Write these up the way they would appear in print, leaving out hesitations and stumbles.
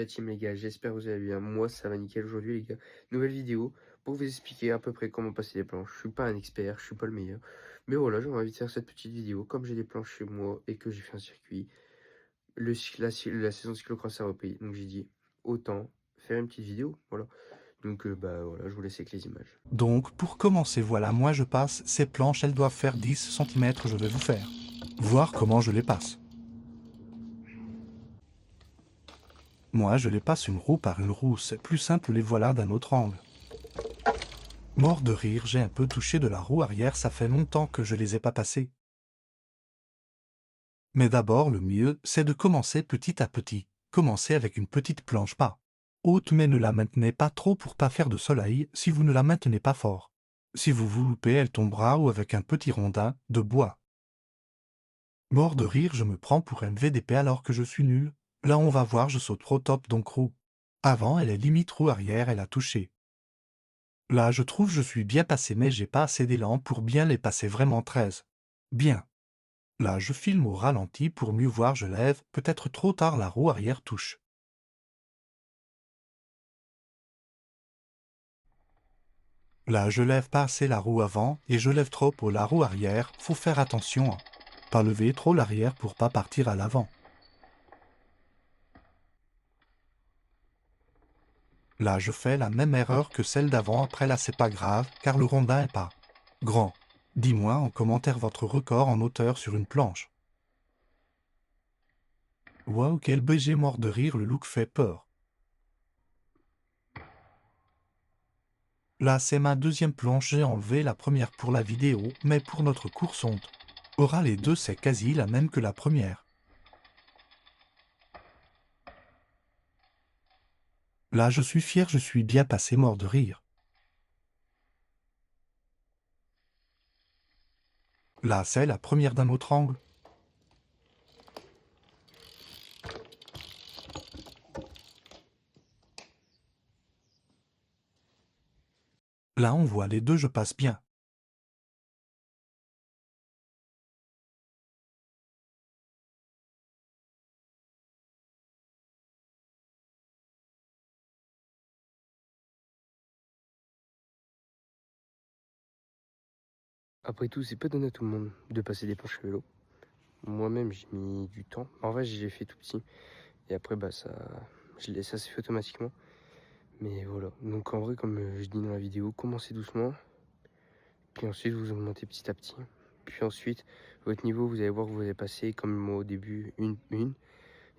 la team les gars, j'espère que vous allez bien. Moi ça va nickel aujourd'hui les gars. Nouvelle vidéo pour vous expliquer à peu près comment passer les planches. Je suis pas un expert, je suis pas le meilleur. Mais voilà, j'ai envie de faire cette petite vidéo. Comme j'ai des planches chez moi et que j'ai fait un circuit, la saison de cyclocross a repris. Donc j'ai dit autant faire une petite vidéo. Voilà. Donc bah voilà, je vous laisse avec les images. Donc, pour commencer, voilà, moi je passe, ces planches, elles doivent faire 10 cm, je vais vous faire. Voir comment je les passe. Moi, je les passe une roue par une roue, c'est plus simple, les voilà d'un autre angle. Mort de rire, j'ai un peu touché de la roue arrière, ça fait longtemps que je les ai pas passées. Mais d'abord, le mieux, c'est de commencer petit à petit. Commencez avec une petite planche pas haute, mais ne la maintenez pas trop pour pas faire de soleil si vous ne la maintenez pas fort. Si vous vous loupez, elle tombera ou avec un petit rondin de bois. Mort de rire, je me prends pour un VDP alors que je suis nul. Là on va voir, je saute trop top donc roue. Avant, elle est limite roue arrière, elle a touché. Là je trouve je suis bien passé mais j'ai pas assez d'élan pour bien les passer vraiment 13. Bien. Là je filme au ralenti pour mieux voir, je lève, peut-être trop tard la roue arrière touche. Là je lève pas assez la roue avant et je lève trop pour la roue arrière, faut faire attention. Hein. Pas lever trop l'arrière pour pas partir à l'avant. Là, je fais la même erreur que celle d'avant, après là c'est pas grave, car le rondin est pas grand. Dis-moi en commentaire votre record en hauteur sur une planche. Waouh, quel BG mort de rire, le look fait peur. Là, c'est ma deuxième planche, j'ai enlevé la première pour la vidéo, mais pour notre course on aura les deux, c'est quasi la même que la première. Là, je suis fier, je suis bien passé mort de rire. Là, c'est la première d'un autre angle. Là, on voit les deux, je passe bien. Après tout, c'est pas donné à tout le monde de passer des planches à vélo. Moi-même j'ai mis du temps. En vrai j'ai fait tout petit. Et après bah ça s'est fait automatiquement. Mais voilà, donc en vrai comme je dis dans la vidéo, commencez doucement, puis ensuite vous augmentez petit à petit. Puis ensuite, votre niveau, vous allez voir que vous allez passer comme moi au début, une.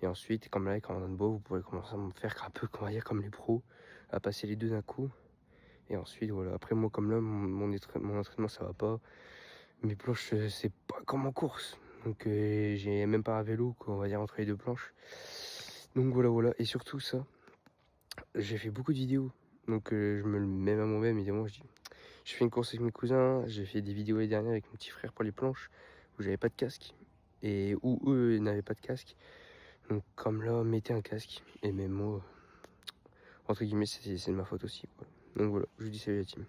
Et ensuite, comme là avec un bois, vous pourrez commencer à me faire un peu, on va dire, comme les pros, à passer les deux d'un coup. Et ensuite, voilà, après moi comme là, mon entraînement ça va pas. Mes planches, c'est pas comme en course. Donc j'ai même pas un vélo, quoi, on va dire, entre les deux planches. Donc voilà. Et surtout ça, j'ai fait beaucoup de vidéos. Donc je me le mets à moi-même, évidemment, je fais une course avec mes cousins, j'ai fait des vidéos les dernières avec mon petit frère pour les planches, où j'avais pas de casque, et où eux n'avaient pas de casque. Donc comme là, mettez un casque, et même moi, entre guillemets, c'est de ma faute aussi. Quoi. Donc voilà, je vous dis salut la team.